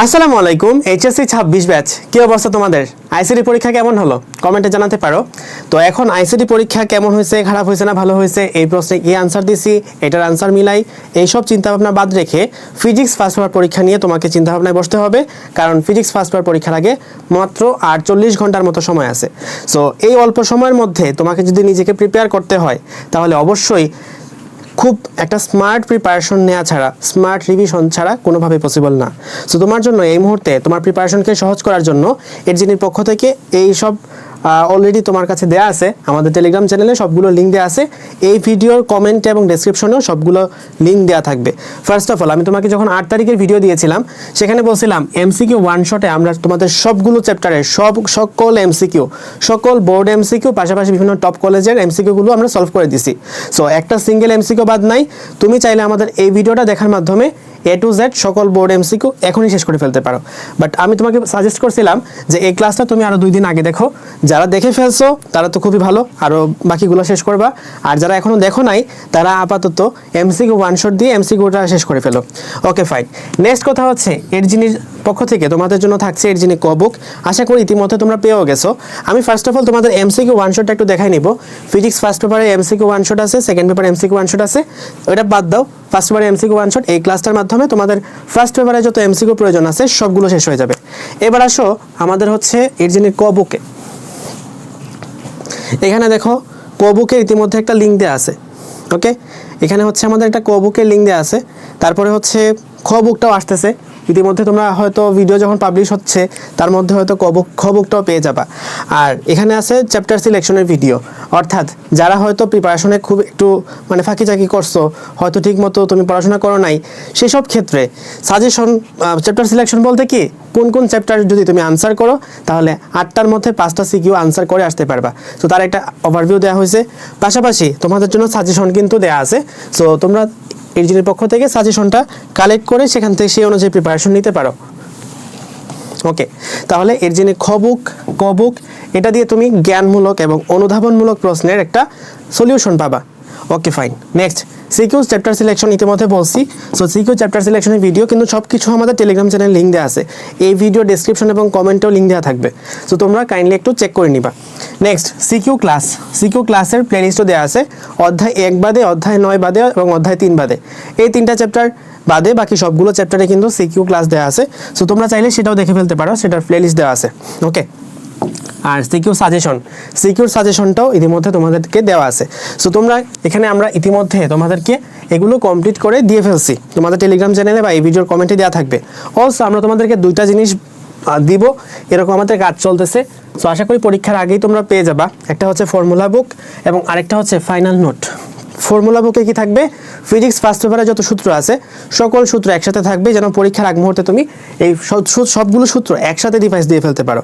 আসসালামু আলাইকুম। HSC 26 batch, কি অবস্থা তোমাদের? আইসিডি পরীক্ষা কেমন হলো কমেন্টে জানাতে পারো। তো এখন আইসিডি পরীক্ষা কেমন হয়েছে, খারাপ হয়েছে না ভালো হয়েছে, এই প্রশ্নে কি আনসার দিছি, এটার আনসার মিলাই, এইসব চিন্তাভাবনা বাদ রেখে ফিজিক্স ফার্স্ট পেপার পরীক্ষা নিয়ে তোমাকে চিন্তাভাবনায় বসতে হবে। কারণ ফিজিক্স ফার্স্ট পেপার পরীক্ষার আগে মাত্র 48 ঘন্টার মতো সময় আছে। সো এই অল্প সময়ের মধ্যে তোমাকে যদি নিজেকে প্রিপেয়ার করতে হয় তাহলে অবশ্যই খুব একটা স্মার্ট প্রিপারেশন নেওয়া ছাড়া, স্মার্ট রিভিশন ছাড়া কোনোভাবে পসিবল না। সো তোমার জন্য এই মুহূর্তে তোমার প্রিপারেশনকে সহজ করার জন্য এডজিনির পক্ষ থেকে এই সব অলরেডি তোমার কাছে দেয়া আছে, আমাদের টেলিগ্রাম চ্যানেলে সবগুলো লিঙ্ক দেওয়া আছে। এই ভিডিওর কমেন্টে এবং ডেসক্রিপশনেও সবগুলো লিঙ্ক দেওয়া থাকবে। ফার্স্ট অফ অল, আমি তোমাকে যখন 8 তারিখের ভিডিও দিয়েছিলাম সেখানে বলছিলাম এমসিকিউ ওয়ান শটে আমরা তোমাদের সবগুলো চ্যাপ্টারের সকল এমসিকিউ, সকল বোর্ড এমসিকিউ, পাশাপাশি বিভিন্ন টপ কলেজের এমসিকিউগুলো আমরা সলভ করে দিছি। সো একটা সিঙ্গেল এমসিকিউ বাদ নাই। তুমি চাইলে আমাদের এই ভিডিওটা দেখার মাধ্যমে A to Z সকল বোর্ড এমসিকিউ এখনই শেষ করে ফেলতে পারো। বাট আমি তোমাকে সাজেস্ট করছিলাম যে এই ক্লাসটা তুমি আরও 2 দিন আগে দেখো। যারা দেখে ফেলছো তারা তো খুবই ভালো, আরও বাকিগুলো শেষ করবা। আর যারা এখনও দেখো নাই তারা আপাতত এমসিকিউ ওয়ান শট দিয়ে এমসিকিউটা শেষ করে ফেলো। Okay fine. নেক্সট কথা হচ্ছে এডজিনির পক্ষ থেকে তোমাদের জন্য থাকছে এডজিনি কবুক। আশা করি ইতিমধ্যে তোমরা পেয়েও গেছো। আমি ফার্স্ট অফ অল তোমাদের এমসিকিউ ওয়ান শটটা একটু দেখাই নিব। ফিজিক্স ফার্স্ট পেপারে এমসিকিউ ওয়ান শট আছে, সেকেন্ড পেপারে এমসিকিউ ওয়ান শট আছে, ওটা বাদ দাও। ফার্স্ট পেপারে এমসিকিউ ওয়ান শট, এই ক্লাসটার মাধ্যমে তোমাদের ফার্স্ট পেপারে যত এমসিকিউ প্রয়োজন আছে সবগুলো শেষ হয়ে যাবে। এবার আসো আমাদের হচ্ছে এডজিনির কবুকে। এখানে দেখো কবুকের ইতিমধ্যে একটা লিঙ্ক দেওয়া আছে। ওকে, এখানে হচ্ছে আমাদের একটা কবুকের লিঙ্ক দেওয়া আছে। তারপরে হচ্ছে খবুকটাও আসতেছে। ইতিমধ্যে তোমরা হয়তো ভিডিও যখন পাবলিশ হচ্ছে তার মধ্যে হয়তো খবুকটাও পেয়ে যাবা। আর এখানে আছে চ্যাপ্টার সিলেকশনের ভিডিও, অর্থাৎ যারা হয়তো প্রিপারেশনে খুব একটু ফাঁকিচাকি করছো, হয়তো ঠিক মতো তুমি পড়াশোনা করো নাই, সেসব ক্ষেত্রে সাজেশন চ্যাপ্টার সিলেকশন বলতে কি, কোন কোন চ্যাপ্টার যদি তুমি আনসার করো তাহলে 8টার মধ্যে 5টা সিকিউ আনসার করে আসতে পারবা। সো তার একটা ওভারভিউ দেওয়া হয়েছে, পাশাপাশি তোমাদের জন্য সাজেশন কিন্তু দেওয়া আছে। সো তোমরা এডজিনির পক্ষ থেকে সাজেশনটা কালেক্ট করে সেখান থেকে সেই অনুযায়ী প্রিপারেশন নিতে পারো। ওকে, তাহলে এডজিনির কবুক এটা দিয়ে তুমি জ্ঞানমূলক এবং অনুধাবনমূলক প্রশ্নের একটা সলিউশন পাবা। Okay fine. Next CQ chapter selection ইতিমধ্যে বলছি। সো সিকিউ চ্যাপ্টার সিলেকশনের ভিডিও কিন্তু সব কিছু আমাদের টেলিগ্রাম চ্যানেল লিঙ্ক দেওয়া আছে। এই ভিডিও ডেসক্রিপশন এবং কমেন্টেও লিঙ্ক দেওয়া থাকবে। সো তোমরা কাইন্ডলি একটু চেক করে নিবা। নেক্সট সিকিউ ক্লাসের প্লেলিস্টও দেওয়া আছে। অধ্যায় 1 বাদে, অধ্যায় 9 বাদে এবং অধ্যায় 3 বাদে, এই 3টা চ্যাপ্টার বাদে বাকি সবগুলো চ্যাপ্টারে কিন্তু সিকিউ ক্লাস দেওয়া আছে। সো তোমরা চাইলে সেটাও দেখে ফেলতে পারো, সেটার প্লেলিস্ট দেওয়া আছে। ওকে, আর সিকিউর সাজেশনটাও ইতিমধ্যে তোমাদেরকে দেওয়া আছে। সো তোমরা এখানে আমরা ইতিমধ্যে তোমাদেরকে এগুলো কমপ্লিট করে দিয়ে ফেলছি, তোমাদের টেলিগ্রাম চ্যানেলে বা এই ভিডিওর কমেন্টে দেওয়া থাকবে। অলসো আমরা তোমাদেরকে 2টা জিনিস দিব, এরকম আমাদের কাজ চলতেছে। সো আশা করি পরীক্ষার আগেই তোমরা পেয়ে যাবা। একটা হচ্ছে ফর্মুলা বুক এবং আরেকটা হচ্ছে ফাইনাল নোট। ফর্মুলা বুকে কি থাকবে, ফিজিক্স ফার্স্ট পেপারে যত সূত্র আছে সকল সূত্র একসাথে থাকবে, যেন পরীক্ষার আগ মুহূর্তে তুমি এই সবগুলো সূত্র একসাথে রিভাইজ দিয়ে ফেলতে পারো।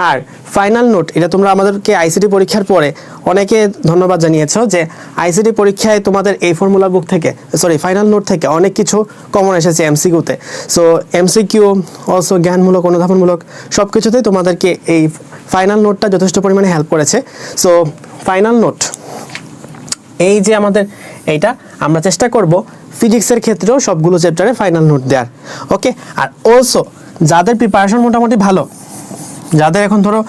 আর ফাইনাল নোট, এটা তোমরা আমাদেরকে আইসিডি পরীক্ষার পরে অনেকে ধন্যবাদ জানিয়েছো যে আইসিডি পরীক্ষায় তোমাদের এই ফর্মুলা বুক থেকে, ফাইনাল নোট থেকে অনেক কিছু কমন এসেছে এমসিকিউতে। সো এমসিকিউ অলসো জ্ঞানমূলক, অনুধাবনমূলক সব কিছুতেই তোমাদেরকে এই ফাইনাল নোটটা যথেষ্ট পরিমাণে হেল্প করেছে। সো ফাইনাল নোট এই যে আমাদের এইটা, আমরা চেষ্টা করব ফিজিক্সের ক্ষেত্রেও সবগুলো চ্যাপ্টারে ফাইনাল নোট দেওয়ার। ওকে, আর অলসো যাদের প্রিপারেশন মোটামুটি ভালো, যাদের এখন ধরো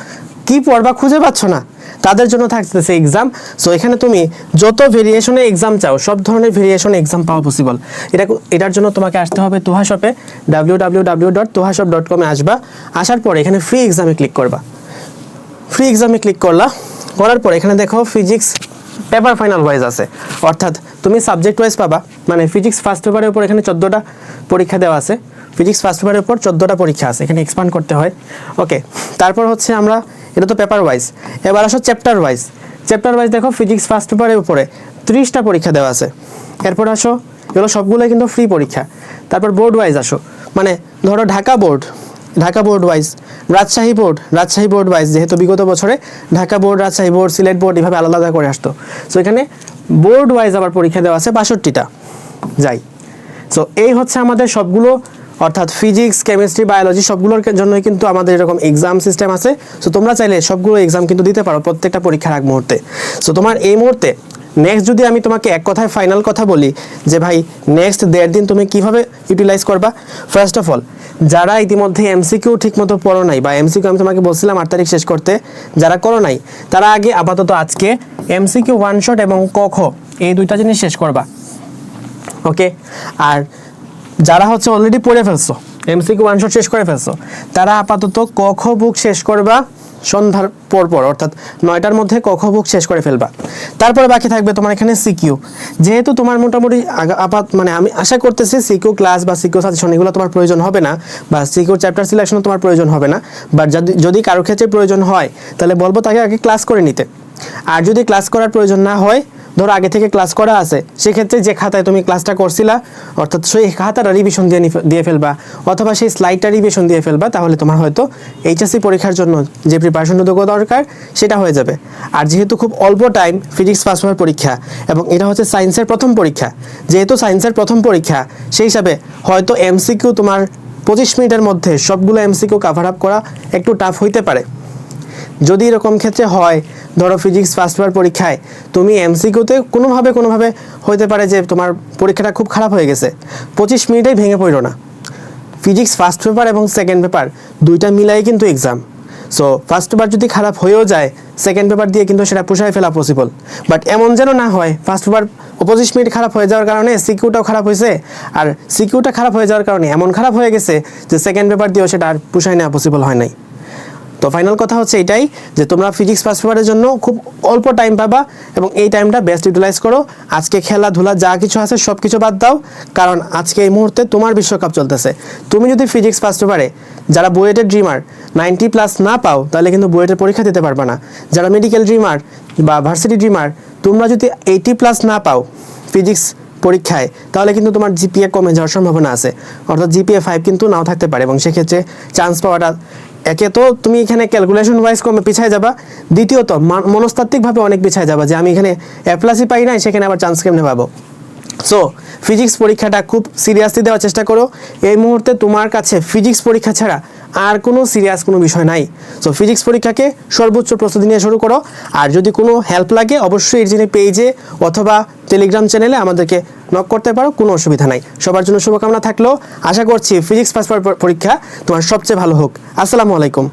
কি পড়বা খুঁজে পাচ্ছ না, তাদের জন্য থাকতেছে এক্সাম। সো এখানে তুমি যত ভেরিয়েশনে এক্সাম চাও সব ধরনের ভেরিয়েশনে এক্সাম পাওয়া পসিবল। এটার জন্য তোমাকে আসতে হবে তুহা শপে, www.tuhashop.com আসবা। আসার পরে এখানে ফ্রি এক্সামে ক্লিক করবা। ফ্রি এক্সামে ক্লিক করার পর এখানে দেখো ফিজিক্স পেপার ফাইনাল ওয়াইজ আছে, অর্থাৎ তুমি সাবজেক্ট ওয়াইজ পাবা। মানে ফিজিক্স ফার্স্ট পেপারের উপর এখানে 14টা পরীক্ষা দেওয়া আছে, ফিজিক্স ফার্স্ট পেপারের উপর 14টা পরীক্ষা আছে, এখানে এক্সপান্ড করতে হয়। ওকে, তারপর হচ্ছে আমরা, এটা তো পেপার ওয়াইজ, এবার আসো চ্যাপ্টার ওয়াইজ দেখো ফিজিক্স ফার্স্ট পেপারের উপরে 30টা পরীক্ষা দেওয়া আছে। এরপর আসো, এগুলো সবগুলোই কিন্তু ফ্রি পরীক্ষা। তারপর বোর্ড ওয়াইজ আসো, মানে ধরো Dhaka board wise, Rajshahi board wise, যেহেতু বিগত বছরে Dhaka board, Rajshahi board, Sylhet board এভাবে আলাদা আলাদা করে আসতো। সো এখানে বোর্ড ওয়াইজ আবার পরীক্ষা দেওয়া আছে 62টা। সো এই হচ্ছে আমাদের সবগুলো, অর্থাৎ ফিজিক্স, কেমিস্ট্রি, বায়োলজি সবগুলোর জন্যই কিন্তু আমাদের এরকম এক্সাম সিস্টেম আছে। সো তোমরা চাইলে সবগুলো এক্সাম কিন্তু দিতে পারো প্রত্যেকটা পরীক্ষার আগ মুহূর্তে। সো তোমার এই মুহূর্তে নেক্সট যদি আমি তোমাকে এক কথায় ফাইনাল কথা বলি যে ভাই নেক্সট 1.5 দিন তুমি কিভাবে ইউটিলাইজ করবা, ফার্স্ট অফ অল যারা ইতিমধ্যে এমসিকিউ ঠিকমতো পড়ো নাই বা এমসিকিউ আমি তোমাকে বলছিলাম 8 তারিখ শেষ করতে, যারা করো নাই তারা আগে আপাতত আজকে এমসিকিউ ওয়ান শট এবং ক খ এই দুইটা জিনিস শেষ করবা। ওকে, আর যারা হচ্ছে অলরেডি পড়ে ফেলছো, এমসিকিউ ওয়ান শট শেষ করে ফেলছো, তারা আপাতত ক খ বুক শেষ করবা সন্ধ্যার পর অর্থাৎ 9টার মধ্যে ক খ বুক শেষ করে ফেলবা। তারপরে বাকি থাকবে তোমার এখানে সিকিউ। যেহেতু তোমার মোটামুটি মানে আমি আশা করতেছি সিকিউ ক্লাস বা সিকিউ সাজেশন এগুলো তোমার প্রয়োজন হবে না, বা সিকিউ চ্যাপ্টার সিলেকশনও তোমার প্রয়োজন হবে না, বাট যদি কারো ক্ষেত্রে প্রয়োজন হয় তাহলে বলবো তাকে আগে ক্লাস করে নিতে। আর যদি ক্লাস করার প্রয়োজন না হয়, ধরো আগে থেকে ক্লাস করা আছে, সেক্ষেত্রে যে খাতায় তুমি ক্লাসটা করছিলা অর্থাৎ সেই খাতাটা রিভিশন দিয়ে ফেলবা, অথবা সেই স্লাইডটা রিভিশন দিয়ে ফেলবা, তাহলে তোমার হয়তো এইচএসসি পরীক্ষার জন্য যে প্রিপারেশনটুকু দরকার সেটা হয়ে যাবে। আর যেহেতু খুব অল্প টাইম ফিজিক্স ফার্স্ট পেপার পরীক্ষা এবং এটা হচ্ছে সায়েন্সের প্রথম পরীক্ষা, যেহেতু সায়েন্সের প্রথম পরীক্ষা সেই হিসাবে হয়তো এমসিকিউ তোমার 25 মিনিটের মধ্যে সবগুলো এমসিকিউ কাভার আপ করা একটু টাফ হইতে পারে। যদি এরকম ক্ষেত্রে হয়, ধরো ফিজিক্স ফার্স্ট পেপার পরীক্ষায় তুমি এমসিকিউতে কোনোভাবে হতে পারে যে তোমার পরীক্ষাটা খুব খারাপ হয়ে গেছে, 25 মিনিটেই ভেঙে পড়ো না। ফিজিক্স ফার্স্ট পেপার এবং সেকেন্ড পেপার দুইটা মিলাই কিন্তু এক্সাম। সো ফার্স্ট পেপার যদি খারাপ হয়েও যায়, সেকেন্ড পেপার দিয়ে কিন্তু সেটা পুষায় ফেলা পসিবল। বাট এমন যেন না হয় ফার্স্ট পেপার 25 মিনিট খারাপ হয়ে যাওয়ার কারণে সিকিউটাও খারাপ হয়েছে, আর সিকিউটা খারাপ হয়ে যাওয়ার কারণে এমন খারাপ হয়ে গেছে যে সেকেন্ড পেপার দিয়েও সেটা আর পুষায় নেওয়া পসিবল হয় নাই। তো ফাইনাল কথা হচ্ছে এটাই যে তোমরা ফিজিক্স ফার্স্ট পেপারের জন্য খুব অল্প টাইম পাবা এবং এই টাইমটা বেস্ট ইউটিলাইজ করো। আজকে খেলাধুলা যা কিছু আছে সব কিছু বাদ দাও, কারণ আজকে এই মুহূর্তে তোমার বিশ্বকাপ চলতেছে। তুমি যদি ফিজিক্স ফার্স্ট পেপারে যারা বুয়েটের ড্রিমার 90+ না পাও, তাহলে কিন্তু বুয়েটের পরীক্ষা দিতে পারবা না। যারা মেডিকেল ড্রিমার বা ভার্সিটি ড্রিমার তোমরা যদি 80+ না পাও ফিজিক্স পরীক্ষায়, তাহলে কিন্তু তোমার জিপিএ কমে যাওয়ার সম্ভাবনা আছে, অর্থাৎ জিপিএ 5 কিন্তু নাও থাকতে পারে, এবং সেক্ষেত্রে চান্স পাওয়াটা একে তো তুমি এখানে ক্যালকুলেশন ওয়াইজ কমে পিছায় যাবা, দ্বিতীয়ত মনস্তাত্ত্বিকভাবে অনেক পিছায় যাবা যে আমি এখানে A+ পাই নাই, সেখানে আবার চান্স কেমনে পাবো। সো ফিজিক্স পরীক্ষাটা খুব সিরিয়াসলি দেওয়ার চেষ্টা করো। এই মুহূর্তে তোমার কাছে ফিজিক্স পরীক্ষা ছাড়া আর কোনো সিরিয়াস কোনো বিষয় নাই। সো ফিজিক্স পরীক্ষাকে সর্বোচ্চ প্রস্তুতি নিয়ে শুরু করো। আর যদি কোনো হেল্প লাগে অবশ্যই এর জন্য পেজে অথবা টেলিগ্রাম চ্যানেলে আমাদেরকে নক করতে পারো, কোনো অসুবিধা নাই। সবার জন্য শুভকামনা থাকলো। আশা করছি ফিজিক্স ফার্স্ট পরীক্ষা তোমার সবচেয়ে ভালো হোক। আসসালামু আলাইকুম।